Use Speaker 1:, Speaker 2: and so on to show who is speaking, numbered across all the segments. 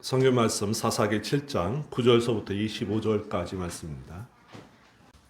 Speaker 1: 성경 말씀 사사기 7장 9절서부터 25절까지 말씀입니다.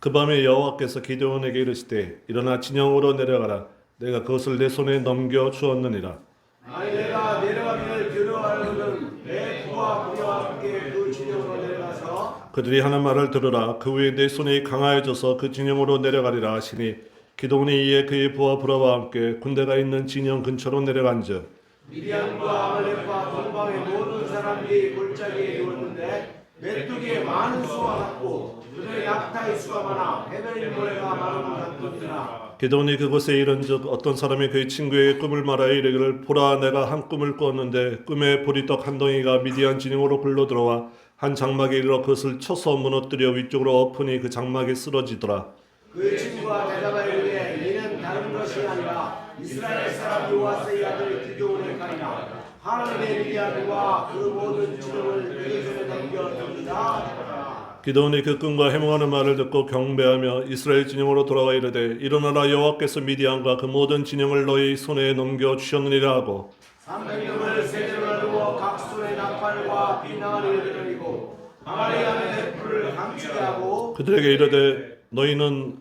Speaker 1: 그 밤에 여호와께서 기드온에게 이르시되 일어나 진영으로 내려가라. 내가 그것을 내 손에 넘겨 주었느니라.
Speaker 2: 아니 내가 내려가기를 두려워하거든 내 부하 부녀와 함께 그 진영으로 내려가서
Speaker 1: 그들이 하는 말을 들으라. 그 후에 내 손이 강하여져서 그 진영으로 내려가리라 하시니 기드온이 이에 그의 부하 부라와 함께 군대가 있는 진영 근처로 내려간즉
Speaker 2: 미디안과 아말렉과 동방의 모든 사람들이 골짜기에 누웠는데 메뚜기의 많은 수와 같고 그들의 낙타의 수가 많아 해변의 모래가 많은 같더라.
Speaker 1: 기드온이 그곳에 이른즉 어떤 사람이 그의 친구에게 꿈을 말하여 이르기를 보라 내가 한 꿈을 꾸었는데 꿈에 보리떡 한 덩이가 미디안 진영으로 굴러 들어와 한 장막에 이르러 그것을 쳐서 무너뜨려 위쪽으로 엎으니 그 장막이 쓰러지더라.
Speaker 2: 그의 친구가 대답하여 이르되 이는 다른 것이 아니라 이스라엘 사람 요아스의 아들 기드온의 칼이라. 하나님의 미디안과 그 모든 진영을 그의 손에 넘겨줍니다.
Speaker 1: 기드온이 그 꿈과 해몽하는 말을 듣고 경배하며 이스라엘 진영으로 돌아와 이르되 일어나라 여호와께서 미디안과 그 모든 진영을 너희 손에 넘겨 주셨느니라 하고
Speaker 2: 300명을 세대로 나누어 각 손에 나팔과 빛나는 일들이고 항아리 안에 횃불을 감추게 하고
Speaker 1: 그들에게 이르되 너희는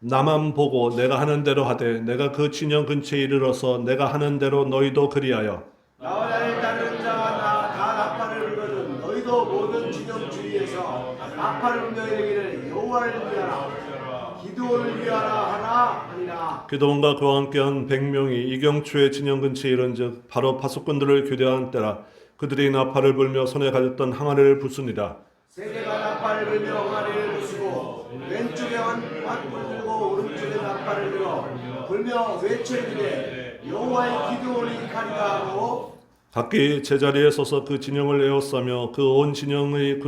Speaker 1: 나만 보고 내가 하는 대로 하되 내가 그 진영 근처에 이르러서 내가 하는 대로 너희도 그리하여
Speaker 2: 나와 나를 따르는 자가 다 나팔을 불거든 너희도 모든 진영 주위에서 나팔을 불며 이르기를 여호와를 위하라 기드온을 위하라 하나 아니라.
Speaker 1: 기드온과 그와 함께한 100명이 이경초의 진영 근처에 이른즉 바로 파수꾼들을 교대한 때라. 그들이 나팔을 불며 손에 가졌던 항아리를 부수니라.
Speaker 2: 세대가 나팔을 불며 항아리를 부수고 왼쪽에 환불 들고 오른쪽에 나팔을 들어 불며 외쳐이르되 여호와의 기드온이 칼이다 하고
Speaker 1: 각기 제자리에 서서 그 진영을 에워싸며 그 온 진영의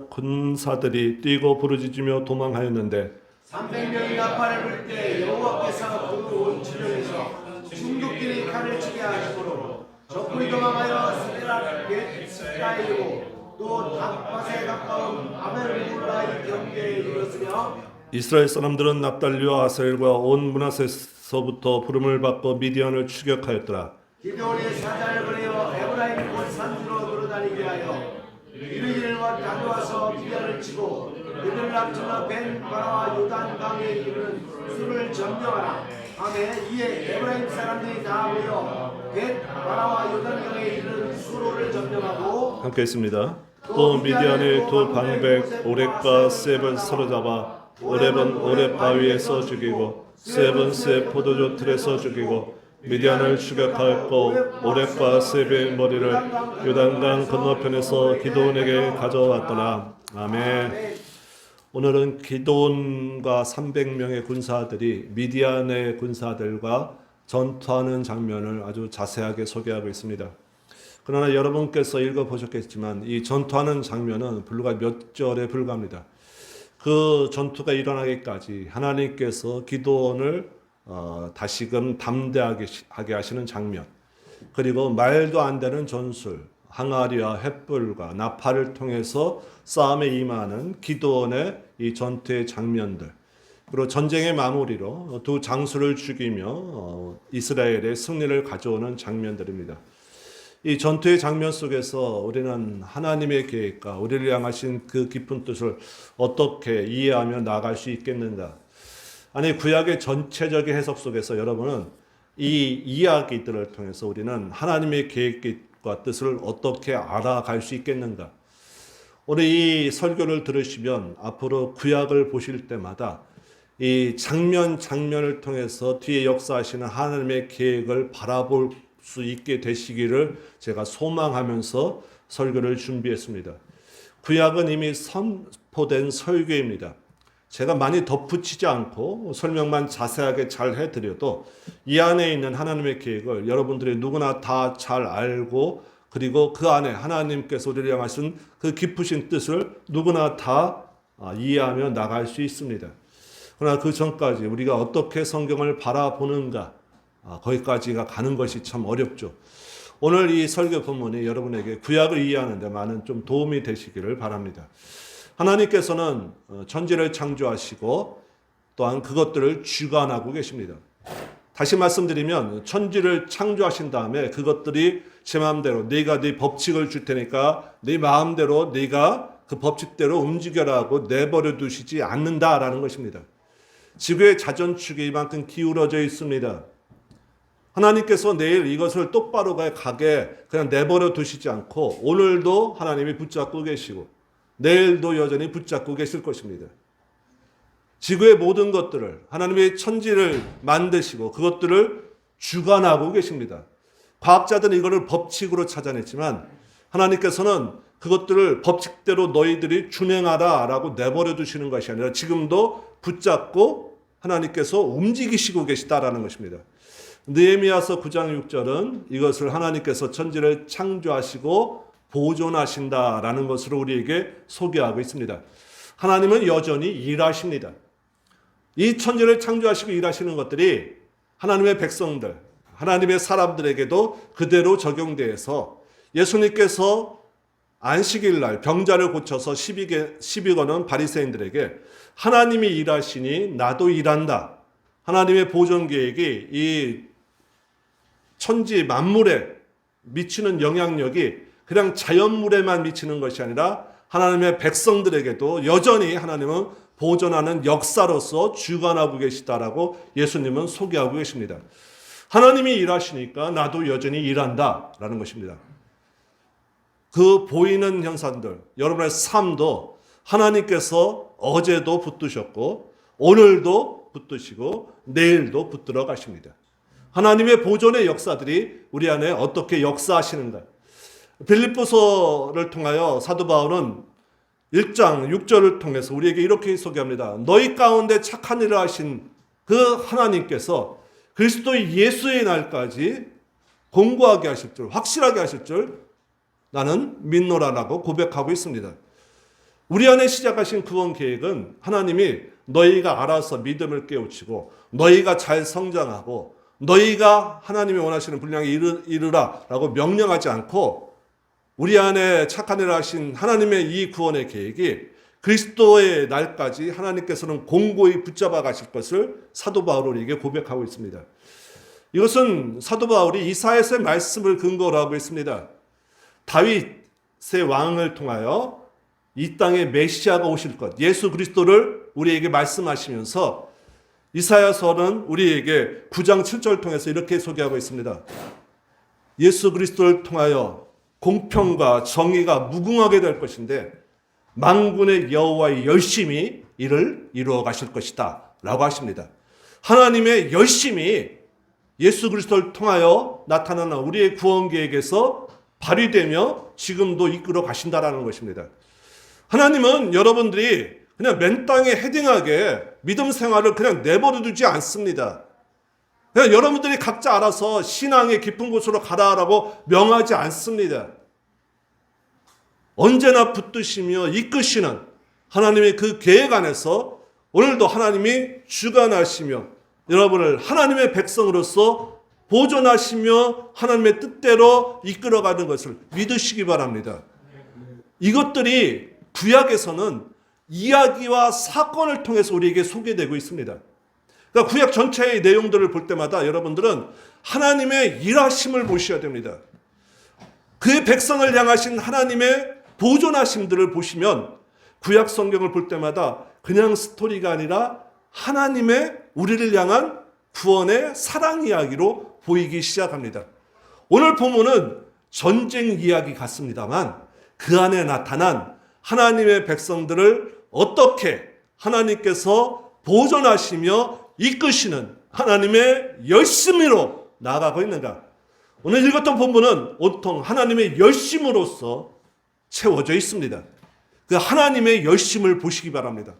Speaker 1: 군사들이 뛰고 부르짖으며 도망하였는데
Speaker 2: 300명이 나팔을 불 때 여호와께서 그 온 진영에서 중독들이 칼을 치게 하시므로 적군이 도망하여 스데라에 이르고 또 다맛에 가까운 아벨물라의 경계에 이르렀으며
Speaker 1: 이스라엘 사람들은 납달리와 아셀과 온 므낫세서부터 부름을 받고 미디안을 추격하였더라.
Speaker 2: 기드온이 사자를 보내어 에브라임 곧 산지로 돌아다니게 하여 이르기를 다녀와서 미디안을 치고 그들을 앞질러 벤 바라와 요단 강에 이르는 수를 점령하라 하매 이에 에브라임 사람들이 다 모여 벤 바라와 요단 강에 이르는 수로를 점령하고
Speaker 1: 함께 있습니다. 또 미디안의 두 방백 오렙과 셉을 사로잡아 오렙은 오렙 바위에서 죽이고 셉은 셉 포도주 틀에서 죽이고 미디안을 추격하였고 오렙과 셉의 머리를 요단강 건너편에서 기드온에게 가져왔더라. 아멘. 오늘은 기드온과 300명의 군사들이 미디안의 군사들과 전투하는 장면을 아주 자세하게 소개하고 있습니다. 그러나 여러분께서 읽어보셨겠지만 이 전투하는 장면은 불과 몇 절에 불과합니다. 그 전투가 일어나기까지 하나님께서 기드온을 다시금 담대하게 하시는 장면, 그리고 말도 안 되는 전술, 항아리와 횃불과 나팔을 통해서 싸움에 임하는 기드온의 이 전투의 장면들, 그리고 전쟁의 마무리로 두 장수를 죽이며 이스라엘의 승리를 가져오는 장면들입니다. 이 전투의 장면 속에서 우리는 하나님의 계획과 우리를 향하신 그 깊은 뜻을 어떻게 이해하며 나아갈 수 있겠는가? 아니, 구약의 전체적인 해석 속에서 여러분은 이 이야기들을 통해서 우리는 하나님의 계획과 뜻을 어떻게 알아갈 수 있겠는가? 오늘 이 설교를 들으시면 앞으로 구약을 보실 때마다 이 장면을 통해서 뒤에 역사하시는 하나님의 계획을 바라볼 수 있게 되시기를 제가 소망하면서 설교를 준비했습니다. 구약은 이미 선포된 설교입니다. 제가 많이 덧붙이지 않고 설명만 자세하게 잘 해드려도 이 안에 있는 하나님의 계획을 여러분들이 누구나 다 잘 알고, 그리고 그 안에 하나님께서 우리를 향하신 그 깊으신 뜻을 누구나 다 이해하며 나갈 수 있습니다. 그러나 그 전까지 우리가 어떻게 성경을 바라보는가, 거기까지가 가는 것이 참 어렵죠. 오늘 이 설교 본문이 여러분에게 구약을 이해하는 데 많은 좀 도움이 되시기를 바랍니다. 하나님께서는 천지를 창조하시고 또한 그것들을 주관하고 계십니다. 다시 말씀드리면 천지를 창조하신 다음에 그것들이 제 마음대로 네가 네 법칙을 줄 테니까 네 마음대로 네가 그 법칙대로 움직여라 하고 내버려 두시지 않는다라는 것입니다. 지구의 자전축이 이만큼 기울어져 있습니다. 하나님께서 내일 이것을 똑바로 가게 그냥 내버려 두시지 않고 오늘도 하나님이 붙잡고 계시고 내일도 여전히 붙잡고 계실 것입니다. 지구의 모든 것들을 하나님의 천지를 만드시고 그것들을 주관하고 계십니다. 과학자들은 이거를 법칙으로 찾아냈지만 하나님께서는 그것들을 법칙대로 너희들이 준행하라 라고 내버려 두시는 것이 아니라 지금도 붙잡고 하나님께서 움직이시고 계시다라는 것입니다. 느헤미야서 9장 6절은 이것을 하나님께서 천지를 창조하시고 보존하신다라는 것으로 우리에게 소개하고 있습니다. 하나님은 여전히 일하십니다. 이 천지를 창조하시고 일하시는 것들이 하나님의 백성들, 하나님의 사람들에게도 그대로 적용돼서 예수님께서 안식일 날 병자를 고쳐서 시비 거는 바리새인들에게 하나님이 일하시니 나도 일한다. 하나님의 보존 계획이 이 천지 만물에 미치는 영향력이 그냥 자연물에만 미치는 것이 아니라 하나님의 백성들에게도 여전히 하나님은 보존하는 역사로서 주관하고 계시다라고 예수님은 소개하고 계십니다. 하나님이 일하시니까 나도 여전히 일한다라는 것입니다. 그 보이는 현상들, 여러분의 삶도 하나님께서 어제도 붙드셨고 오늘도 붙드시고 내일도 붙들어 가십니다. 하나님의 보존의 역사들이 우리 안에 어떻게 역사하시는가. 빌립보서를 통하여 사도 바울은 1장 6절을 통해서 우리에게 이렇게 소개합니다. 너희 가운데 착한 일을 하신 그 하나님께서 그리스도 예수의 날까지 공고하게 하실 줄, 확실하게 하실 줄 나는 믿노라라고 고백하고 있습니다. 우리 안에 시작하신 구원 계획은 하나님이 너희가 알아서 믿음을 깨우치고 너희가 잘 성장하고 너희가 하나님이 원하시는 분량에 이르라라고 명령하지 않고 우리 안에 착한 일을 하신 하나님의 이 구원의 계획이 그리스도의 날까지 하나님께서는 공고히 붙잡아 가실 것을 사도 바울에게 고백하고 있습니다. 이것은 사도 바울이 이사야서의 말씀을 근거로 하고 있습니다. 다윗의 왕을 통하여 이 땅에 메시아가 오실 것, 예수 그리스도를 우리에게 말씀하시면서 이사야서는 우리에게 9장 7절 통해서 이렇게 소개하고 있습니다. 예수 그리스도를 통하여 공평과 정의가 무궁하게 될 것인데 만군의 여호와의 열심히 이를 이루어 가실 것이다 라고 하십니다. 하나님의 열심히 예수 그리스도를 통하여 나타나는 우리의 구원 계획에서 발휘되며 지금도 이끌어 가신다라는 것입니다. 하나님은 여러분들이 그냥 맨 땅에 헤딩하게 믿음 생활을 그냥 내버려 두지 않습니다. 그냥 여러분들이 각자 알아서 신앙의 깊은 곳으로 가라라고 명하지 않습니다. 언제나 붙드시며 이끄시는 하나님의 그 계획 안에서 오늘도 하나님이 주관하시며 여러분을 하나님의 백성으로서 보존하시며 하나님의 뜻대로 이끌어가는 것을 믿으시기 바랍니다. 이것들이 구약에서는 이야기와 사건을 통해서 우리에게 소개되고 있습니다. 그러니까 구약 전체의 내용들을 볼 때마다 여러분들은 하나님의 일하심을 보셔야 됩니다. 그의 백성을 향하신 하나님의 보존하심들을 보시면 구약 성경을 볼 때마다 그냥 스토리가 아니라 하나님의 우리를 향한 구원의 사랑 이야기로 보이기 시작합니다. 오늘 본문은 전쟁 이야기 같습니다만 그 안에 나타난 하나님의 백성들을 어떻게 하나님께서 보존하시며 이끄시는 하나님의 열심으로 나아가고 있는가. 오늘 읽었던 본문은 온통 하나님의 열심으로서 채워져 있습니다. 그 하나님의 열심을 보시기 바랍니다.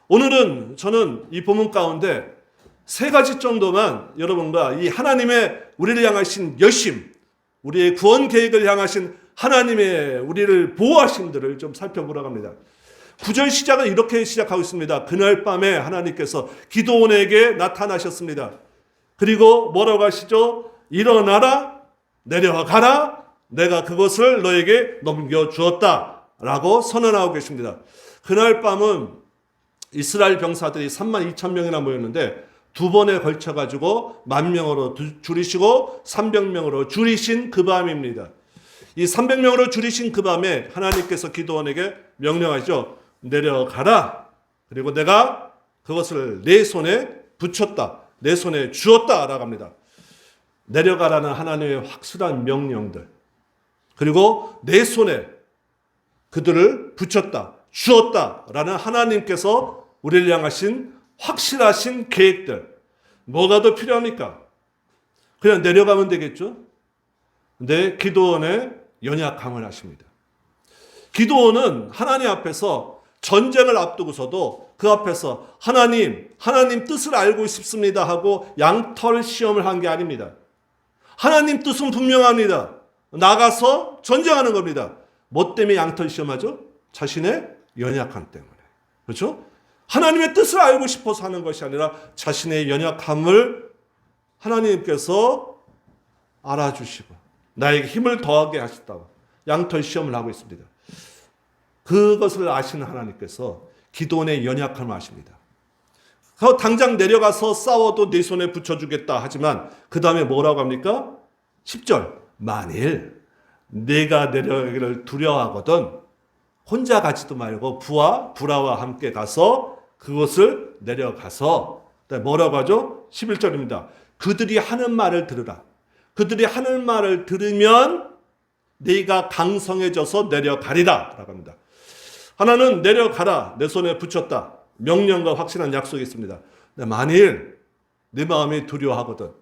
Speaker 1: 오늘은 저는 이 본문 가운데 세 가지 정도만 여러분과 이 하나님의 우리를 향하신 열심, 우리의 구원 계획을 향하신 하나님의 우리를 보호하심들을 좀 살펴보려고 합니다. 9절 시작은 이렇게 시작하고 있습니다. 그날 밤에 하나님께서 기드온에게 나타나셨습니다. 그리고 뭐라고 하시죠? 일어나라, 내려가라, 내가 그것을 너에게 넘겨주었다 라고 선언하고 계십니다. 그날 밤은 이스라엘 병사들이 32,000명이나 모였는데 두 번에 걸쳐 가지고 10,000명으로 줄이시고 300명으로 줄이신 그 밤입니다. 이 300명으로 줄이신 그 밤에 하나님께서 기드온에게 명령하시죠. 내려가라. 그리고 내가 그것을 내 손에 붙였다. 내 손에 주었다 라고 합니다. 내려가라는 하나님의 확실한 명령들. 그리고 내 손에 그들을 붙였다. 주었다 라는 하나님께서 우리를 향하신 확실하신 계획들. 뭐가 더 필요합니까? 그냥 내려가면 되겠죠? 근데 기드온의 연약함을 하십니다. 기드온은 하나님 앞에서 전쟁을 앞두고서도 그 앞에서 하나님 뜻을 알고 싶습니다 하고 양털 시험을 한 게 아닙니다. 하나님 뜻은 분명합니다. 나가서 전쟁하는 겁니다. 뭐 때문에 양털 시험하죠? 자신의 연약함 때문에. 그렇죠? 하나님의 뜻을 알고 싶어서 하는 것이 아니라 자신의 연약함을 하나님께서 알아주시고 나에게 힘을 더하게 하셨다고 양털 시험을 하고 있습니다. 그것을 아시는 하나님께서 기드온의 연약함을 아십니다. 당장 내려가서 싸워도 네 손에 붙여주겠다 하지만 그 다음에 뭐라고 합니까? 10절 만일 내가 내려가기를 두려워하거든 혼자 가지도 말고 부하와 함께 가서 그것을 내려가서 뭐라고 하죠? 11절입니다. 그들이 하는 말을 들으라. 그들이 하는 말을 들으면 네가 강성해져서 내려가리라 라고 합니다. 하나는 내려가라 내 손에 붙였다. 명령과 확실한 약속이 있습니다. 만일 네 마음이 두려워하거든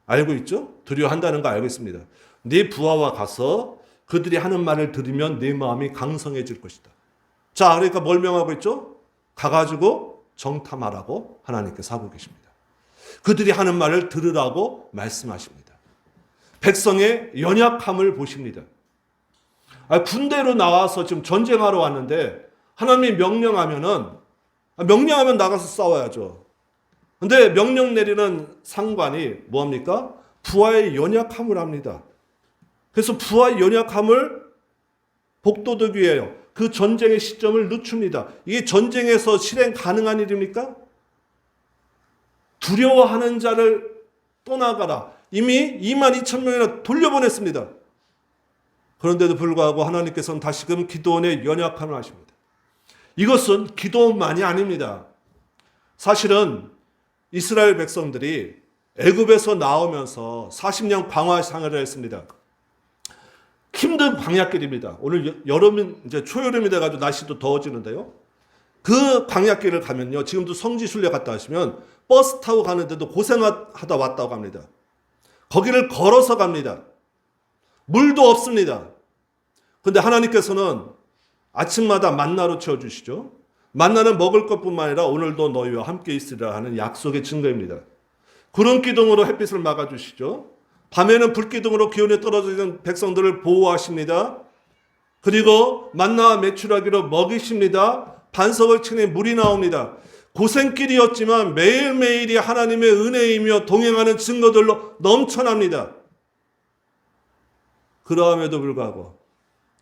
Speaker 1: 알고 있죠? 두려워한다는 거 알고 있습니다. 네 부하와 가서 그들이 하는 말을 들으면 네 마음이 강성해질 것이다. 자, 그러니까 뭘 명하고 있죠? 가가지고 정탐하라고 하나님께서 하고 계십니다. 그들이 하는 말을 들으라고 말씀하십니다. 백성의 연약함을 보십니다. 군대로 나와서 지금 전쟁하러 왔는데 하나님이 명령하면 나가서 싸워야죠. 근데 명령 내리는 상관이 뭐합니까? 부하의 연약함을 합니다. 그래서 부하의 연약함을 복돋우기 위해요. 그 전쟁의 시점을 늦춥니다. 이게 전쟁에서 실행 가능한 일입니까? 두려워하는 자를 떠나가라. 이미 22,000명이나 돌려보냈습니다. 그런데도 불구하고 하나님께서는 다시금 기드온의 연약함을 하십니다. 이것은 기드온만이 아닙니다. 사실은 이스라엘 백성들이 애굽에서 나오면서 40년 광야 생활을 했습니다. 힘든 광야길입니다. 오늘 여름은 이제 초여름이 돼가지고 날씨도 더워지는데요. 그 광야길을 가면요. 지금도 성지순례 갔다 하시면 버스 타고 가는데도 고생하다 왔다고 합니다. 거기를 걸어서 갑니다. 물도 없습니다. 그런데 하나님께서는 아침마다 만나로 채워주시죠. 만나는 먹을 것뿐만 아니라 오늘도 너희와 함께 있으리라 하는 약속의 증거입니다. 구름 기둥으로 햇빛을 막아주시죠. 밤에는 불기둥으로 기온에 떨어져 있는 백성들을 보호하십니다. 그리고 만나와 메추라기로 먹이십니다. 반석을 치니 물이 나옵니다. 고생길이었지만 매일매일이 하나님의 은혜이며 동행하는 증거들로 넘쳐납니다. 그러함에도 불구하고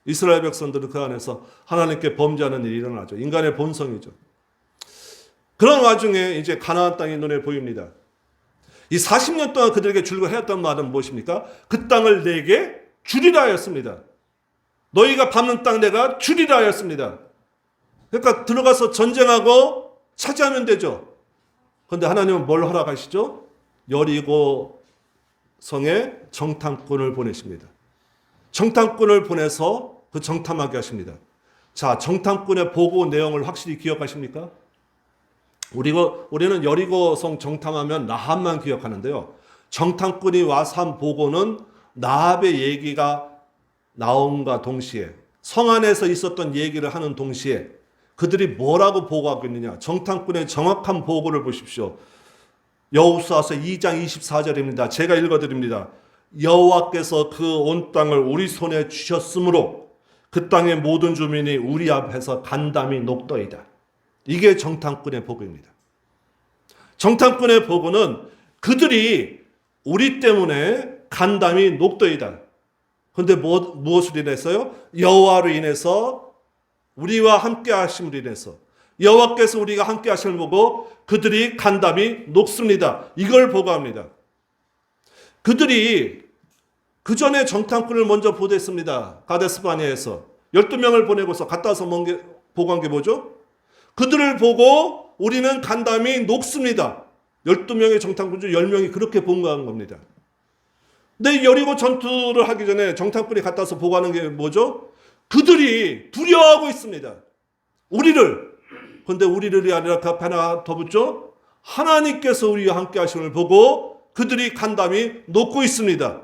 Speaker 1: 이스라엘 백성들은 그 안에서 하나님께 범죄하는 일이 일어나죠. 인간의 본성이죠. 그런 와중에 이제 가나안 땅이 눈에 보입니다. 이 40년 동안 그들에게 줄고 해왔던 말은 무엇입니까? 그 땅을 내게 주리라 하였습니다. 너희가 밟는 땅 내가 주리라 하였습니다. 그러니까 들어가서 전쟁하고 차지하면 되죠. 그런데 하나님은 뭘 허락하시죠? 여리고 성에 정탐꾼을 보내십니다. 정탐꾼을 보내서 그 정탐하게 하십니다. 자, 정탐꾼의 보고 내용을 확실히 기억하십니까? 우리는 여리고성 정탐하면 라합만 기억하는데요. 정탐꾼이 와서 한 보고는 라합의 얘기가 나옴과 동시에 성 안에서 있었던 얘기를 하는 동시에 그들이 뭐라고 보고하고 있느냐. 정탐꾼의 정확한 보고를 보십시오. 여호수아서 2장 24절입니다. 제가 읽어드립니다. 여호와께서 그 온 땅을 우리 손에 주셨으므로 그 땅의 모든 주민이 우리 앞에서 간담이 녹더이다. 이게 정탐꾼의 보고입니다. 정탐꾼의 보고는 그들이 우리 때문에 간담이 녹더이다. 그런데 무엇으로 인해서요? 여호와로 인해서 우리와 함께 하심으로 인해서 여호와께서 우리가 함께 하심을 보고 그들이 간담이 녹습니다. 이걸 보고합니다. 그들이 그 전에 정탐꾼을 먼저 보냈습니다. 가데스바네에서 12명을 보내고서 갔다 와서 보고한 게 뭐죠? 그들을 보고 우리는 간담이 녹습니다. 12명의 정탐꾼 중 10명이 그렇게 보고한 겁니다. 근데 여리고 전투를 하기 전에 정탐꾼이 갔다 와서 보고하는 게 뭐죠? 그들이 두려워하고 있습니다. 우리를. 그런데 우리를이 아니라 그 앞에 하나 더 붙죠? 하나님께서 우리와 함께 하심을 보고 그들이 간담이 녹고 있습니다.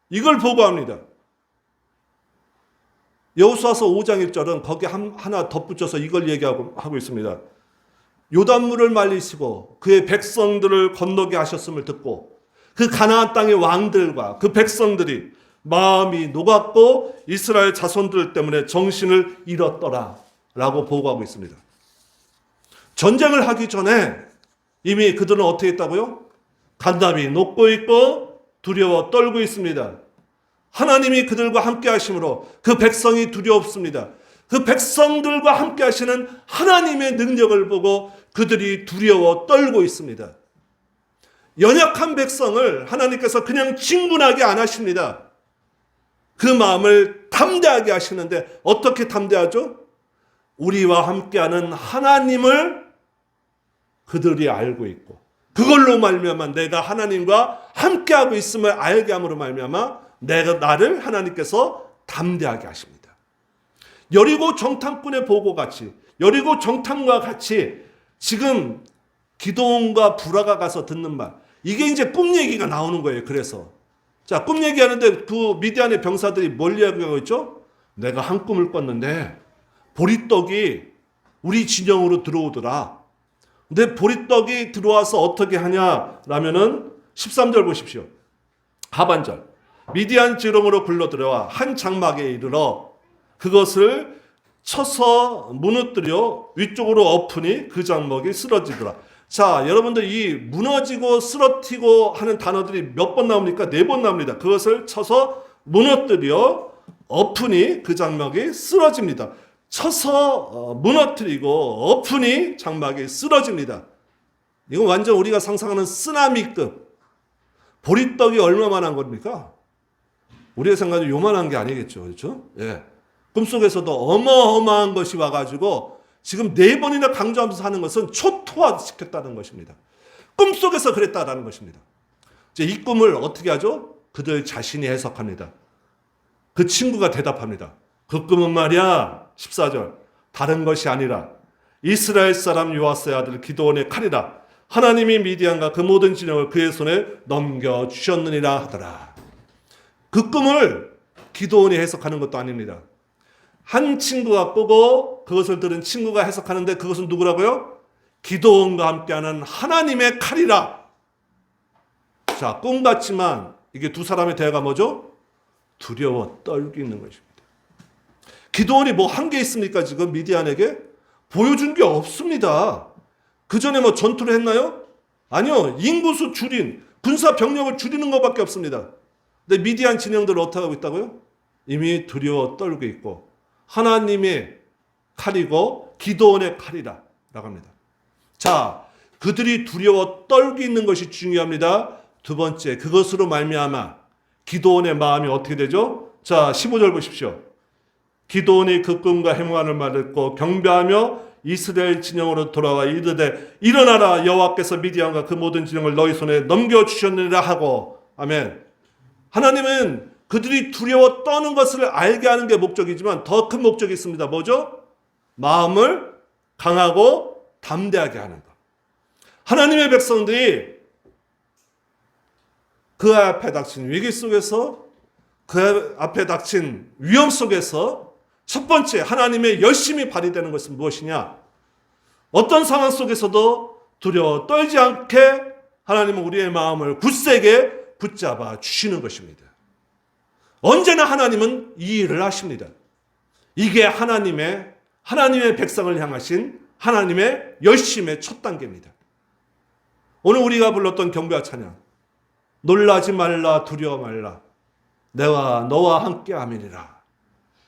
Speaker 1: 이걸 보고합니다. 여호수아서 5장 1절은 거기에 하나 덧붙여서 이걸 얘기하고 있습니다. 요단물을 말리시고 그의 백성들을 건너게 하셨음을 듣고 그 가나안 땅의 왕들과 그 백성들이 마음이 녹았고 이스라엘 자손들 때문에 정신을 잃었더라 라고 보고하고 있습니다. 전쟁을 하기 전에 이미 그들은 어떻게 했다고요? 간담이 녹고 있고 두려워 떨고 있습니다. 하나님이 그들과 함께 하심으로 그 백성이 두렵습니다. 그 백성들과 함께 하시는 하나님의 능력을 보고 그들이 두려워 떨고 있습니다. 연약한 백성을 하나님께서 그냥 진군하게 안 하십니다. 그 마음을 담대하게 하시는데 어떻게 담대하죠? 우리와 함께하는 하나님을 그들이 알고 있고 그걸로 말미암아 내가 하나님과 함께하고 있음을 알게 함으로 말미암아 나를 하나님께서 담대하게 하십니다. 여리고 정탐꾼의 보고같이 여리고 정탐과 같이 지금 기드온과 부라가 가서 듣는 말 이게 이제 꿈 얘기가 나오는 거예요. 그래서 자, 꿈 얘기하는데 그 미디안의 병사들이 뭘 이야기하고 있죠? 내가 한 꿈을 꿨는데 보리떡이 우리 진영으로 들어오더라. 근데 보리떡이 들어와서 어떻게 하냐라면은 13절 보십시오. 하반절. 미디안 지름으로 굴러들어와 한 장막에 이르러 그것을 쳐서 무너뜨려 위쪽으로 엎으니 그 장막이 쓰러지더라. 자, 여러분들 이 무너지고 쓰러뜨리고 하는 단어들이 몇 번 나옵니까? 4번 나옵니다. 그것을 쳐서 무너뜨려 엎으니 그 장막이 쓰러집니다. 쳐서 무너뜨리고 엎으니 장막이 쓰러집니다. 이건 완전 우리가 상상하는 쓰나미급. 보리떡이 얼마만한 겁니까? 우리가 생각하는 요만한 게 아니겠죠. 그렇죠? 예. 꿈속에서도 어마어마한 것이 와가지고 지금 4번이나 강조하면서 하는 것은 초토화시켰다는 것입니다. 꿈속에서 그랬다라는 것입니다. 이제 이 꿈을 어떻게 하죠? 그들 자신이 해석합니다. 그 친구가 대답합니다. 그 꿈은 말이야 14절 다른 것이 아니라 이스라엘 사람 요아스의 아들 기드온의 칼이라 하나님이 미디안과 그 모든 진영을 그의 손에 넘겨주셨느니라 하더라. 그 꿈을 기드온이 해석하는 것도 아닙니다. 한 친구가 꾸고 그것을 들은 친구가 해석하는데 그것은 누구라고요? 기드온과 함께하는 하나님의 칼이라. 자, 꿈 같지만 이게 두 사람의 대화가 뭐죠? 두려워 떨고 있는 것입니다. 기드온이 뭐 한 게 있습니까? 지금 미디안에게 보여준 게 없습니다. 그 전에 뭐 전투를 했나요? 아니요. 인구수 줄인 군사 병력을 줄이는 것밖에 없습니다. 근데 미디안 진영들을 어떻게 하고 있다고요? 이미 두려워 떨고 있고 하나님의 칼이고 기드온의 칼이라 라고 합니다. 자, 그들이 두려워 떨고 있는 것이 중요합니다. 두 번째, 그것으로 말미암아 기드온의 마음이 어떻게 되죠? 자, 15절 보십시오. 기드온이 그 꿈과 행하는 말을 듣고 경배하며 이스라엘 진영으로 돌아와 이르되 일어나라 여호와께서 미디안과 그 모든 진영을 너희 손에 넘겨주셨느니라 하고 아멘. 하나님은 그들이 두려워 떠는 것을 알게 하는 게 목적이지만 더 큰 목적이 있습니다. 뭐죠? 마음을 강하고 담대하게 하는 것. 하나님의 백성들이 그 앞에 닥친 위기 속에서 그 앞에 닥친 위험 속에서 첫 번째 하나님의 열심이 발휘되는 것은 무엇이냐? 어떤 상황 속에서도 두려워 떨지 않게 하나님은 우리의 마음을 굳세게 붙잡아 주시는 것입니다. 언제나 하나님은 이 일을 하십니다. 이게 하나님의 백성을 향하신 하나님의 열심의 첫 단계입니다. 오늘 우리가 불렀던 경배와 찬양 놀라지 말라 두려워 말라 내가 너와 함께 함이니라.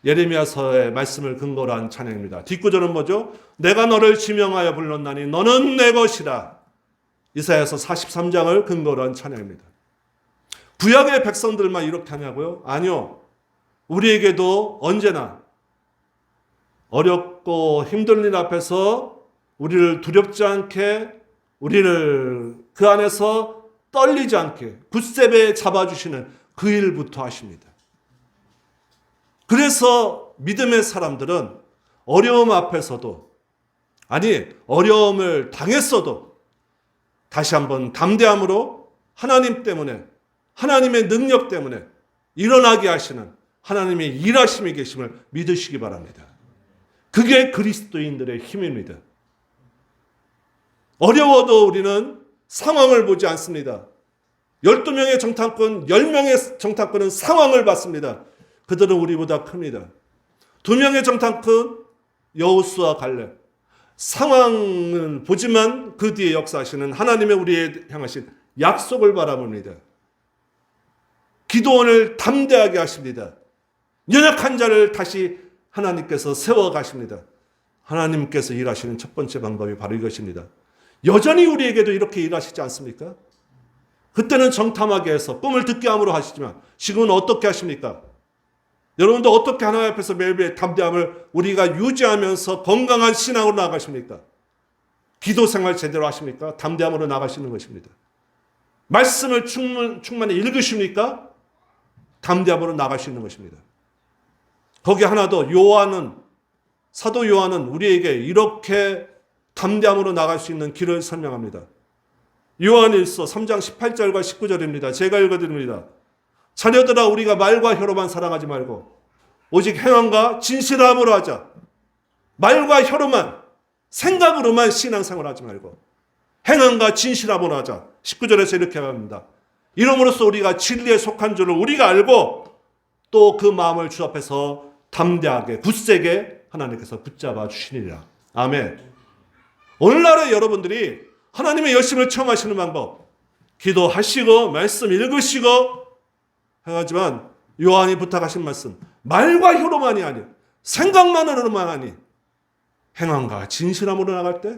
Speaker 1: 예레미야서의 말씀을 근거로 한 찬양입니다. 뒷구절은 뭐죠? 내가 너를 지명하여 불렀나니 너는 내 것이라. 이사야서 43장을 근거로 한 찬양입니다. 구약의 백성들만 이렇게 하냐고요? 아니요. 우리에게도 언제나 어렵고 힘든 일 앞에서 우리를 두렵지 않게, 우리를 그 안에서 떨리지 않게 굳세게 잡아주시는 그 일부터 하십니다. 그래서 믿음의 사람들은 어려움 앞에서도, 아니 어려움을 당했어도 다시 한번 담대함으로 하나님 때문에, 하나님의 능력 때문에 일어나게 하시는 하나님의 일하심이 계심을 믿으시기 바랍니다. 그게 그리스도인들의 힘입니다. 어려워도 우리는 상황을 보지 않습니다. 12명의 정탐꾼, 10명의 정탐꾼은 상황을 봤습니다. 그들은 우리보다 큽니다. 2명의 정탐꾼, 여호수아 갈렙. 상황은 보지만 그 뒤에 역사하시는 하나님의 우리에 향하신 약속을 바라봅니다. 기도원을 담대하게 하십니다. 연약한 자를 다시 하나님께서 세워가십니다. 하나님께서 일하시는 첫 번째 방법이 바로 이것입니다. 여전히 우리에게도 이렇게 일하시지 않습니까? 그때는 정탐하게 해서 꿈을 듣게 함으로 하시지만 지금은 어떻게 하십니까? 여러분도 어떻게 하나님 앞에서 매일매일 담대함을 우리가 유지하면서 건강한 신앙으로 나가십니까? 기도 생활 제대로 하십니까? 담대함으로 나가시는 것입니다. 말씀을 충만히 읽으십니까? 담대함으로 나가시는 것입니다. 거기 하나 더, 사도 요한은 우리에게 이렇게 담대함으로 나갈 수 있는 길을 설명합니다. 요한일서 3장 18절과 19절입니다. 제가 읽어드립니다. 자녀들아, 우리가 말과 혀로만 사랑하지 말고 오직 행함과 진실함으로 하자. 말과 혀로만, 생각으로만 신앙생활 하지 말고 행함과 진실함으로 하자. 19절에서 이렇게 합니다. 이러므로써 우리가 진리에 속한 줄을 우리가 알고 또 그 마음을 주 앞에서 담대하게 굳세게 하나님께서 붙잡아 주시니라. 아멘. 오늘날의 여러분들이 하나님의 열심을 체험하시는 방법, 기도하시고 말씀 읽으시고 하지만 요한이 부탁하신 말씀, 말과 혀로만이 아니요 생각만으로만 아니 행함과 진실함으로 나갈 때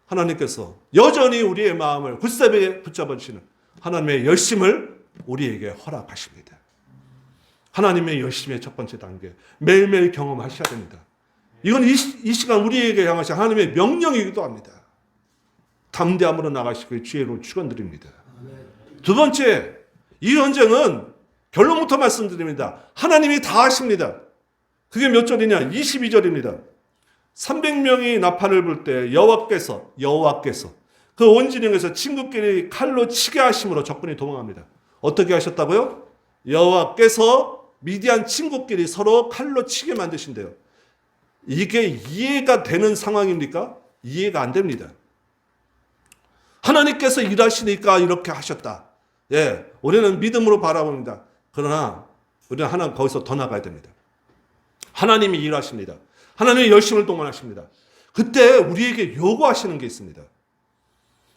Speaker 1: 하나님께서 여전히 우리의 마음을 굳세게 붙잡아 주시는 하나님의 열심을 우리에게 허락하십니다. 하나님의 열심의 첫 번째 단계, 매일매일 경험하셔야 됩니다. 이건 이 시간 우리에게 향하신 하나님의 명령이기도 합니다. 담대함으로 나가시길 주의로 축원드립니다. 두 번째, 이 전쟁은 결론부터 말씀드립니다. 하나님이 다 하십니다. 그게 몇 절이냐? 22절입니다. 300명이 나팔을 불 때 여호와께서 그 온진영에서 친구끼리 칼로 치게 하심으로 적군이 도망합니다. 어떻게 하셨다고요? 여호와께서 미디안 친구끼리 서로 칼로 치게 만드신대요. 이게 이해가 되는 상황입니까? 이해가 안 됩니다. 하나님께서 일하시니까 이렇게 하셨다. 예, 우리는 믿음으로 바라봅니다. 그러나 우리는 하나 거기서 더 나가야 됩니다. 하나님이 일하십니다. 하나님의 열심을 동원하십니다. 그때 우리에게 요구하시는 게 있습니다.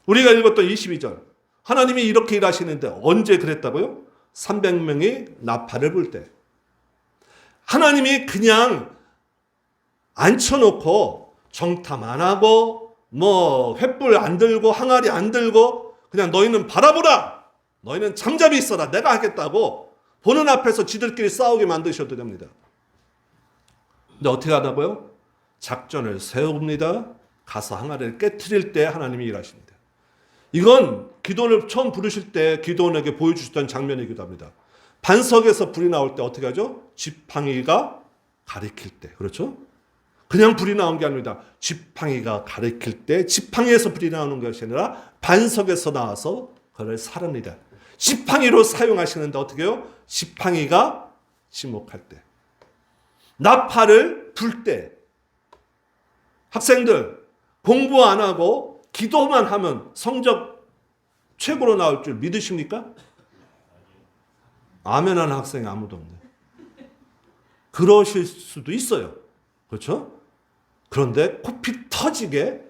Speaker 1: 우리가 읽었던 22절. 하나님이 이렇게 일하시는데 언제 그랬다고요? 300명이 나팔을 불 때. 하나님이 그냥 앉혀놓고 정탐 안 하고 횃불 안 들고 항아리 안 들고 그냥 너희는 바라보라. 너희는 잠잠히 있어라. 내가 하겠다고 보는 앞에서 지들끼리 싸우게 만드셔도 됩니다. 근데 어떻게 하다고요? 작전을 세웁니다. 가서 항아리를 깨트릴 때 하나님이 일하십니다. 이건 기도원을 처음 부르실 때 기도원에게 보여주셨던 장면이기도 합니다. 반석에서 불이 나올 때 어떻게 하죠? 지팡이가 가리킬 때. 그렇죠? 그냥 불이 나온 게 아닙니다. 지팡이가 가리킬 때 지팡이에서 불이 나오는 것이 아니라 반석에서 나와서 그걸 사릅니다. 지팡이로 사용하시는데 어떻게 해요? 지팡이가 지목할 때. 나팔을 불 때. 학생들 공부 안 하고 기도만 하면 성적 최고로 나올 줄 믿으십니까? 아멘 하는 학생이 아무도 없네. 그러실 수도 있어요. 그렇죠? 그런데 코피 터지게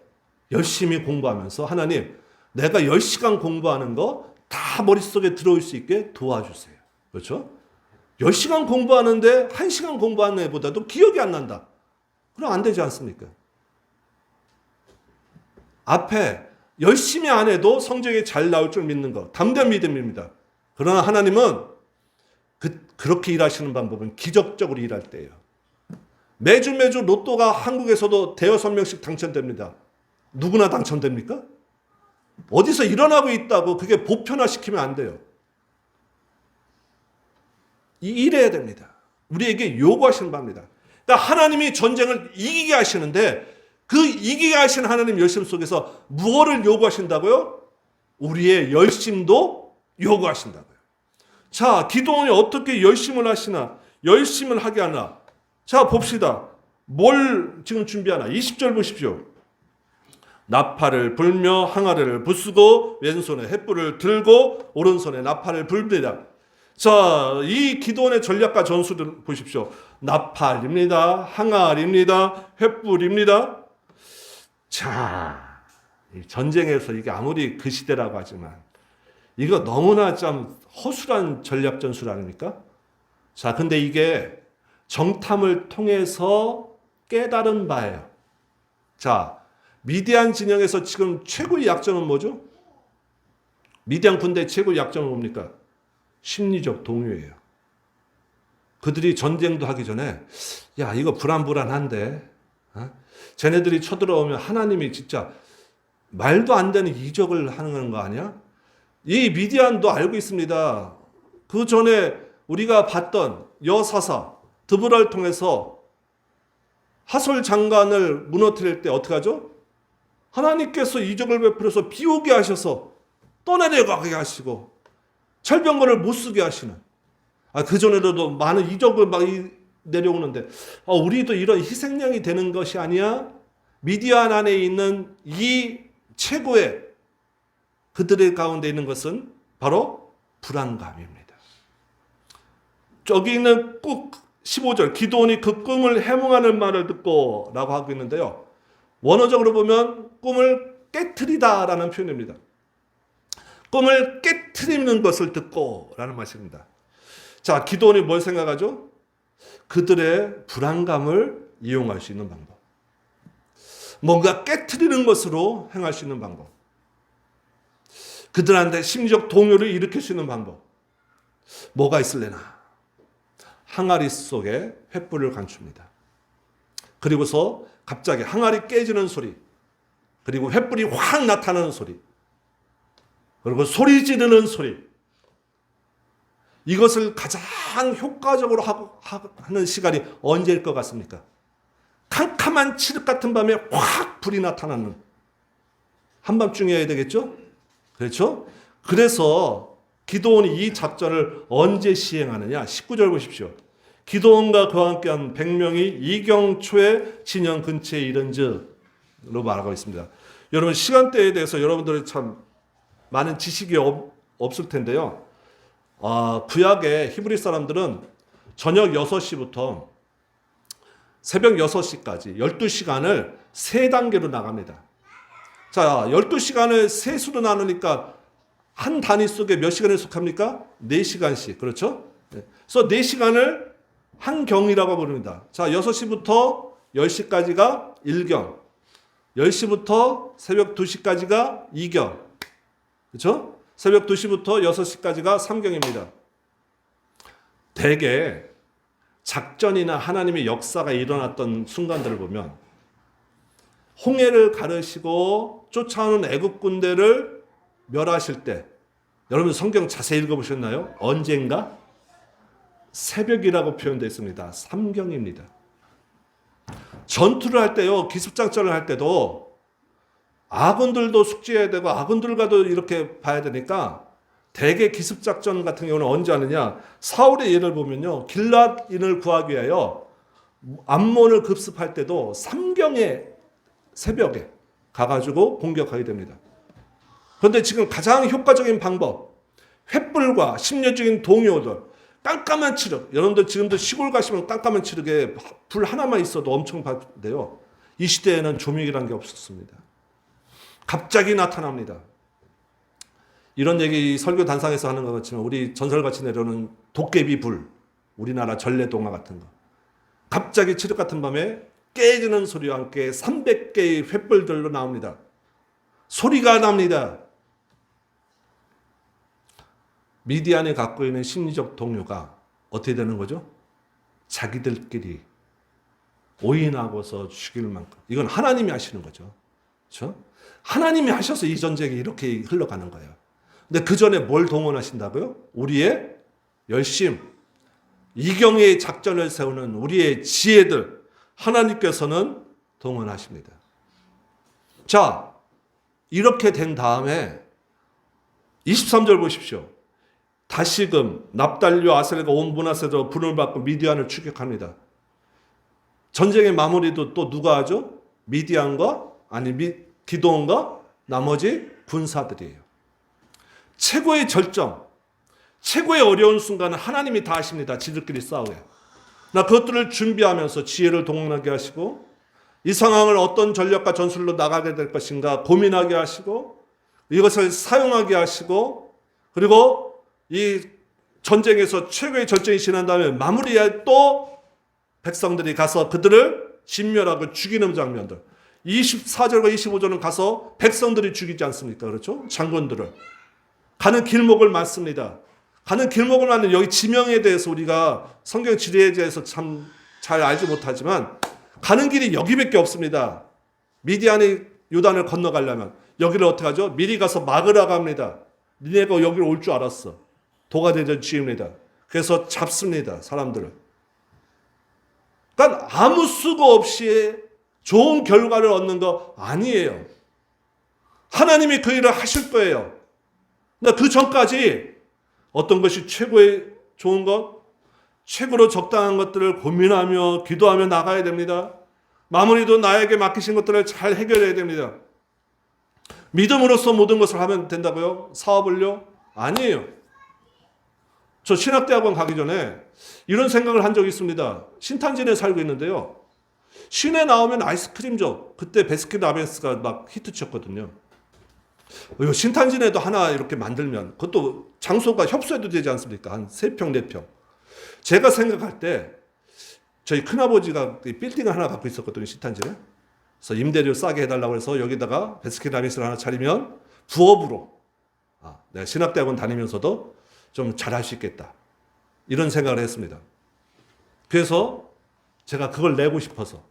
Speaker 1: 열심히 공부하면서 하나님, 내가 10시간 공부하는 거 다 머릿속에 들어올 수 있게 도와주세요. 그렇죠? 10시간 공부하는데 1시간 공부한 애보다도 기억이 안 난다. 그럼 안 되지 않습니까? 앞에 열심히 안 해도 성적이 잘 나올 줄 믿는 것, 담대한 믿음입니다. 그러나 하나님은 그렇게 일하시는 방법은 기적적으로 일할 때예요. 매주 로또가 한국에서도 대여섯 명씩 당첨됩니다. 누구나 당첨됩니까? 어디서 일어나고 있다고 그게 보편화시키면 안 돼요. 이래야 됩니다. 우리에게 요구하시는 바입니다. 그러니까 하나님이 전쟁을 이기게 하시는데 그 이기게 하시는 하나님 열심 속에서 무엇을 요구하신다고요? 우리의 열심도 요구하신다고요. 자, 기도원이 어떻게 열심을 하시나? 열심을 하게 하나? 자, 봅시다. 뭘 지금 준비하나? 20절 보십시오. 나팔을 불며 항아리를 부수고 왼손에 횃불을 들고 오른손에 나팔을 불니다. 자, 이 기도원의 전략과 전술을 보십시오. 나팔입니다. 항아리입니다. 횃불입니다. 자, 전쟁에서 이게 아무리 그 시대라고 하지만 이거 너무나 좀 허술한 전략 전술 아닙니까? 자, 근데 이게 정탐을 통해서 깨달은 바예요. 자, 미디안 진영에서 지금 최고의 약점은 뭐죠? 미디안 군대의 최고의 약점은 뭡니까? 심리적 동요예요. 그들이 전쟁도 하기 전에 야, 이거 불안한데 쟤네들이 쳐들어오면 하나님이 진짜 말도 안 되는 이적을 하는 거 아니야? 이 미디안도 알고 있습니다. 그 전에 우리가 봤던 여사사 드보라를 통해서 하솔 장관을 무너뜨릴 때 어떻게 하죠? 하나님께서 이적을 베풀어서 비 오게 하셔서 떠내려가게 하시고 철병거를 못 쓰게 하시는. 그 전에도 많은 이적을 막 내려오는데 우리도 이런 희생양이 되는 것이 아니야? 미디안 안에 있는 이 최고의 그들의 가운데 있는 것은 바로 불안감입니다. 저기 있는 꼭 15절 기도원이 그 꿈을 해몽하는 말을 듣고 라고 하고 있는데요. 원어적으로 보면 꿈을 깨트리다라는 표현입니다. 꿈을 깨트리는 것을 듣고 라는 말입니다. 자, 기도원이 뭘 생각하죠? 그들의 불안감을 이용할 수 있는 방법. 뭔가 깨트리는 것으로 행할 수 있는 방법. 그들한테 심리적 동요를 일으킬 수 있는 방법. 뭐가 있을래나? 항아리 속에 횃불을 감춥니다. 그리고서 갑자기 항아리 깨지는 소리, 그리고 횃불이 확 나타나는 소리, 그리고 소리 지르는 소리. 이것을 가장 효과적으로 하는 시간이 언제일 것 같습니까? 캄캄한 칠흑 같은 밤에 확 불이 나타나는 한밤중이어야 되겠죠? 그렇죠? 그래서 기도원이 이 작전을 언제 시행하느냐? 19절 보십시오. 기도원과 그와 함께한 100명이 이경초에 진영 근처에 이른즈로 말하고 있습니다. 여러분 시간대에 대해서 여러분들이 참 많은 지식이 없을 텐데요. 구약의 히브리 사람들은 저녁 6시부터 새벽 6시까지 12시간을 세 단계로 나갑니다. 자, 12시간을 세 수로 나누니까 한 단위 속에 몇 시간을 속합니까? 4시간씩. 그렇죠? 그래서 4시간을 한 경이라고 부릅니다. 자, 6시부터 10시까지가 1경, 10시부터 새벽 2시까지가 2경, 그렇죠? 새벽 2시부터 6시까지가 3경입니다. 대개 작전이나 하나님의 역사가 일어났던 순간들을 보면 홍해를 가르시고 쫓아오는 애국 군대를 멸하실 때, 여러분 성경 자세히 읽어보셨나요? 언젠가? 새벽이라고 표현되어 있습니다. 3경입니다. 전투를 할 때요, 기습작전을 할 때도 아군들도 숙지해야 되고 아군들과도 이렇게 봐야 되니까 대개 기습작전 같은 경우는 언제 하느냐? 사울의 예를 보면요, 길랏인을 구하기 위하여 암몬을 급습할 때도 3경의 새벽에 가가지고 공격하게 됩니다. 그런데 지금 가장 효과적인 방법, 횃불과 심리적인 동요들, 깜깜한 칠흑. 여러분들 지금도 시골 가시면 깜깜한 칠흑에 불 하나만 있어도 엄청 밝은데요. 이 시대에는 조명이라는 게 없었습니다. 갑자기 나타납니다. 이런 얘기 설교 단상에서 하는 것 같지만 우리 전설같이 내려오는 도깨비 불, 우리나라 전래동화 같은 거. 갑자기 칠흑 같은 밤에 깨지는 소리와 함께 300개의 횃불들로 나옵니다. 소리가 납니다. 미디안이 갖고 있는 심리적 동요가 어떻게 되는 거죠? 자기들끼리 오인하고서 죽일 만큼. 이건 하나님이 하시는 거죠. 그렇죠? 하나님이 하셔서 이 전쟁이 이렇게 흘러가는 거예요. 근데 그 전에 뭘 동원하신다고요? 우리의 열심, 이경의 작전을 세우는 우리의 지혜들, 하나님께서는 동원하십니다. 자, 이렇게 된 다음에 23절 보십시오. 다시금 납달리와 아셀과 온 므낫세로 분을 받고 미디안을 추격합니다. 전쟁의 마무리도 또 누가 하죠? 미디안과 기드온과 나머지 군사들이에요. 최고의 절정, 최고의 어려운 순간은 하나님이 다 하십니다. 지들끼리 싸우게. 그것들을 준비하면서 지혜를 동원하게 하시고 이 상황을 어떤 전략과 전술로 나가게 될 것인가 고민하게 하시고 이것을 사용하게 하시고 그리고 이 전쟁에서 최고의 절정이 지난 다음에 마무리에 또 백성들이 가서 그들을 진멸하고 죽이는 장면들. 24절과 25절은 가서 백성들이 죽이지 않습니까? 그렇죠? 장군들을. 가는 길목을 맞습니다. 가는 길목을 맞는 여기 지명에 대해서 우리가 성경 지리에 대해서 참 잘 알지 못하지만 가는 길이 여기밖에 없습니다. 미디안이 요단을 건너가려면 여기를 어떻게 하죠? 미리 가서 막으라고 합니다. 니네가 여기로 올 줄 알았어. 도가 되던 쥐입니다. 그래서 잡습니다. 사람들을. 그러니까 아무 수고 없이 좋은 결과를 얻는 거 아니에요. 하나님이 그 일을 하실 거예요. 근데 그 전까지 어떤 것이 최고의 좋은 것, 최고로 적당한 것들을 고민하며 기도하며 나가야 됩니다. 마무리도 나에게 맡기신 것들을 잘 해결해야 됩니다. 믿음으로써 모든 것을 하면 된다고요? 사업을요? 아니에요. 저 신학대학원 가기 전에 이런 생각을 한 적이 있습니다. 신탄진에 살고 있는데요. 시내 나오면 아이스크림 줘. 그때 베스킨라빈스가 막 히트쳤거든요. 신탄진에도 하나 이렇게 만들면 그것도 장소가 협소해도 되지 않습니까? 한 3평, 4평. 제가 생각할 때 저희 큰아버지가 빌딩을 하나 갖고 있었거든요. 신탄진에. 그래서 임대료 싸게 해달라고 해서 여기다가 베스킨라빈스를 하나 차리면 부업으로 내가 신학대학원 다니면서도 좀 잘할 수 있겠다. 이런 생각을 했습니다. 그래서 제가 그걸 내고 싶어서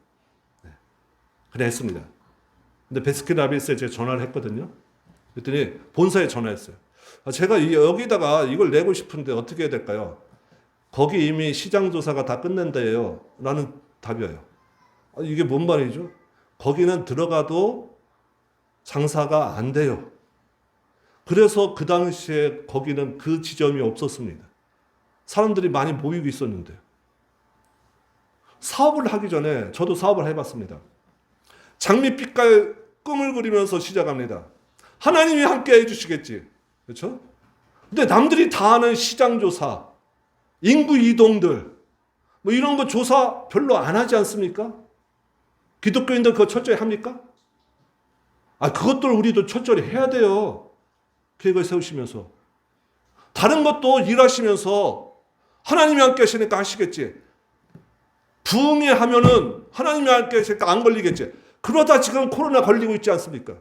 Speaker 1: 그래 했습니다. 근데 베스킨라빈스에 제가 전화를 했거든요. 그랬더니 본사에 전화했어요. 제가 여기다가 이걸 내고 싶은데 어떻게 해야 될까요? 거기 이미 시장조사가 다 끝낸다예요. 라는 답이에요. 이게 뭔 말이죠? 거기는 들어가도 장사가 안 돼요. 그래서 그 당시에 거기는 그 지점이 없었습니다. 사람들이 많이 모이고 있었는데. 사업을 하기 전에 저도 사업을 해봤습니다. 장밋빛깔 꿈을 그리면서 시작합니다. 하나님이 함께 해주시겠지. 그렇죠? 근데 남들이 다 하는 시장조사, 인구 이동들, 뭐 이런 거 조사 별로 안 하지 않습니까? 기독교인들 그거 철저히 합니까? 그것들 우리도 철저히 해야 돼요. 계획을 세우시면서. 다른 것도 일하시면서 하나님이 함께 하시니까 하시겠지. 부흥회 하면은 하나님이 함께 하시니까 안 걸리겠지. 그러다 지금 코로나 걸리고 있지 않습니까?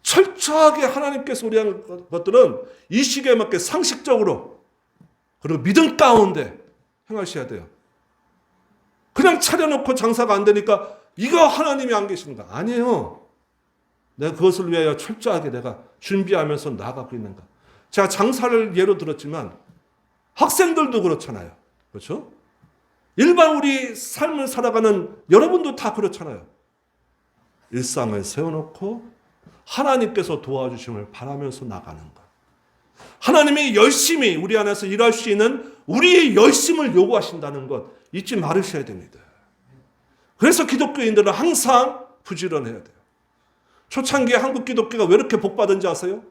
Speaker 1: 철저하게 하나님께서 우리한 것들은 이 시기에 맞게 상식적으로 그리고 믿음 가운데 행하셔야 돼요. 그냥 차려놓고 장사가 안 되니까 이거 하나님이 안 계시는가? 아니에요. 내가 그것을 위하여 철저하게 내가 준비하면서 나아가고 있는가? 제가 장사를 예로 들었지만 학생들도 그렇잖아요. 그렇죠? 일반 우리 삶을 살아가는 여러분도 다 그렇잖아요. 일상을 세워놓고 하나님께서 도와주심을 바라면서 나가는 것. 하나님이 열심히 우리 안에서 일할 수 있는 우리의 열심을 요구하신다는 것 잊지 말으셔야 됩니다. 그래서 기독교인들은 항상 부지런해야 돼요. 초창기에 한국 기독교가 왜 이렇게 복받은지 아세요?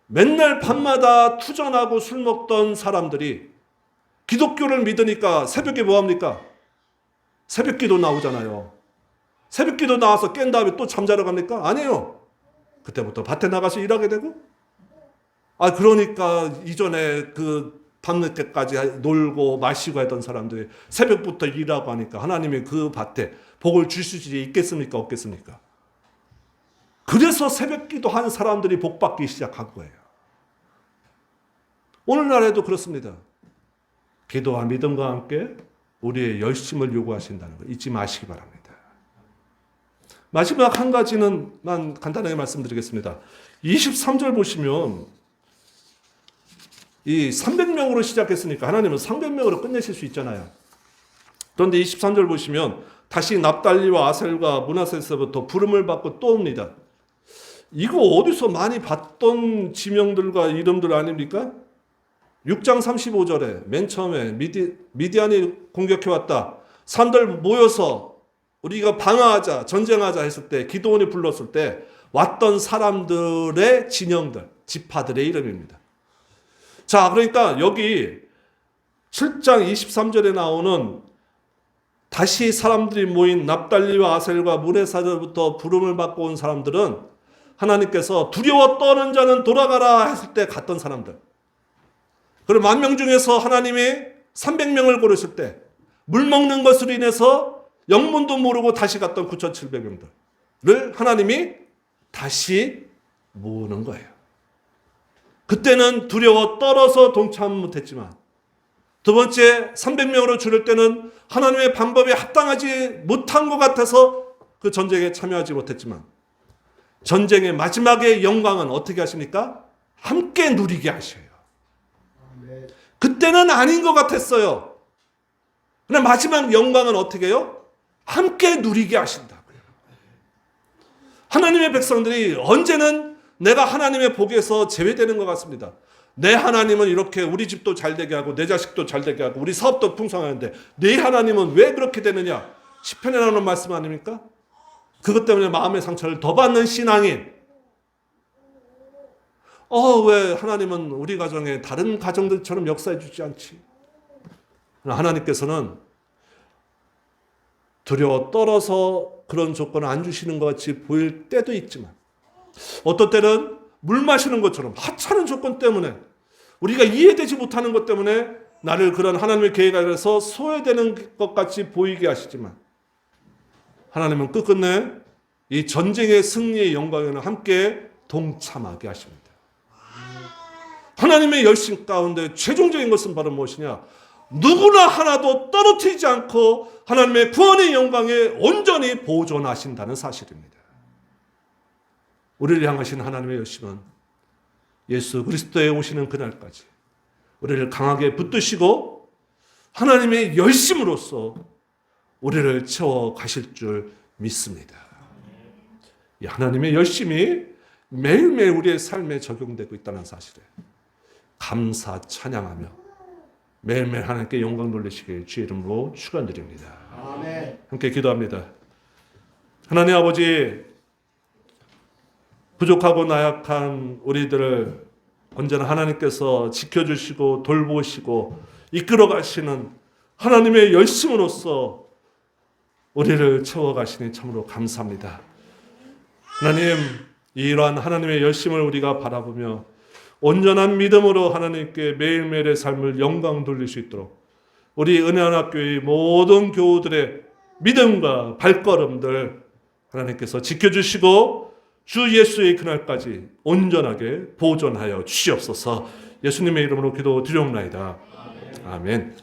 Speaker 1: 맨날 밤마다 투전하고 술 먹던 사람들이 기독교를 믿으니까 새벽에 뭐합니까? 새벽기도 나오잖아요. 새벽기도 나와서 깬 다음에 또 잠자러 갑니까? 아니에요. 그때부터 밭에 나가서 일하게 되고 그러니까 이전에 그 밤늦게까지 놀고 마시고 했던 사람들이 새벽부터 일하고 하니까 하나님이 그 밭에 복을 주실 수 있겠습니까? 없겠습니까? 그래서 새벽 기도한 사람들이 복받기 시작한 거예요. 오늘날에도 그렇습니다. 기도와 믿음과 함께 우리의 열심을 요구하신다는 거 잊지 마시기 바랍니다. 마지막 한 가지는만 간단하게 말씀드리겠습니다. 23절 보시면 이 300명으로 시작했으니까 하나님은 300명으로 끝내실 수 있잖아요. 그런데 23절 보시면 다시 납달리와 아셀과 므낫세에서부터 부름을 받고 또 옵니다. 이거 어디서 많이 봤던 지명들과 이름들 아닙니까? 6장 35절에 맨 처음에 미디안이 공격해왔다. 사람들 모여서 우리가 방어하자, 전쟁하자 했을 때, 기도원이 불렀을 때 왔던 사람들의 진영들, 지파들의 이름입니다. 자, 그러니까 여기 7장 23절에 나오는 다시 사람들이 모인 납달리와 아셀과 므낫세에서부터 부름을 받고 온 사람들은 하나님께서 두려워 떠는 자는 돌아가라 했을 때 갔던 사람들. 그리고 10,000명 중에서 하나님이 300명을 고르실 때 물 먹는 것으로 인해서 영문도 모르고 다시 갔던 9,700명들을 하나님이 다시 모으는 거예요. 그때는 두려워 떨어서 동참 못했지만 두 번째 300명으로 줄일 때는 하나님의 방법에 합당하지 못한 것 같아서 그 전쟁에 참여하지 못했지만 전쟁의 마지막의 영광은 어떻게 하십니까? 함께 누리게 하셔요. 그때는 아닌 것 같았어요. 그러나 마지막 영광은 어떻게 해요? 함께 누리게 하신다고요. 하나님의 백성들이 언제는 내가 하나님의 복에서 제외되는 것 같습니다. 내 하나님은 이렇게 우리 집도 잘 되게 하고 내 자식도 잘 되게 하고 우리 사업도 풍성하는데 내 하나님은 왜 그렇게 되느냐? 시편에 나오는 말씀 아닙니까? 그것 때문에 마음의 상처를 더 받는 신앙인. 왜 하나님은 우리 가정에 다른 가정들처럼 역사해 주지 않지? 하나님께서는 두려워 떨어서 그런 조건을 안 주시는 것 같이 보일 때도 있지만 어떤 때는 물 마시는 것처럼 하찮은 조건 때문에 우리가 이해되지 못하는 것 때문에 나를 그런 하나님의 계획 안에서 소외되는 것 같이 보이게 하시지만 하나님은 끝끝내 이 전쟁의 승리의 영광에는 함께 동참하게 하십니다. 하나님의 열심 가운데 최종적인 것은 바로 무엇이냐? 누구나 하나도 떨어뜨리지 않고 하나님의 구원의 영광에 온전히 보존하신다는 사실입니다. 우리를 향하신 하나님의 열심은 예수 그리스도에 오시는 그날까지 우리를 강하게 붙드시고 하나님의 열심으로써 우리를 채워 가실 줄 믿습니다. 이 하나님의 열심이 매일매일 우리의 삶에 적용되고 있다는 사실에 감사 찬양하며 매일매일 하나님께 영광 돌리시길 주의 이름으로 축원드립니다.
Speaker 2: 아멘.
Speaker 1: 함께 기도합니다. 하나님 아버지, 부족하고 나약한 우리들을 언제나 하나님께서 지켜주시고 돌보시고 이끌어가시는 하나님의 열심으로써 우리를 채워가시니 참으로 감사합니다. 하나님, 이러한 하나님의 열심을 우리가 바라보며 온전한 믿음으로 하나님께 매일매일의 삶을 영광 돌릴 수 있도록 우리 은혜하나교회의 모든 교우들의 믿음과 발걸음들 하나님께서 지켜주시고 주 예수의 그날까지 온전하게 보존하여 주시옵소서. 예수님의 이름으로 기도 드리옵나이다. 아멘.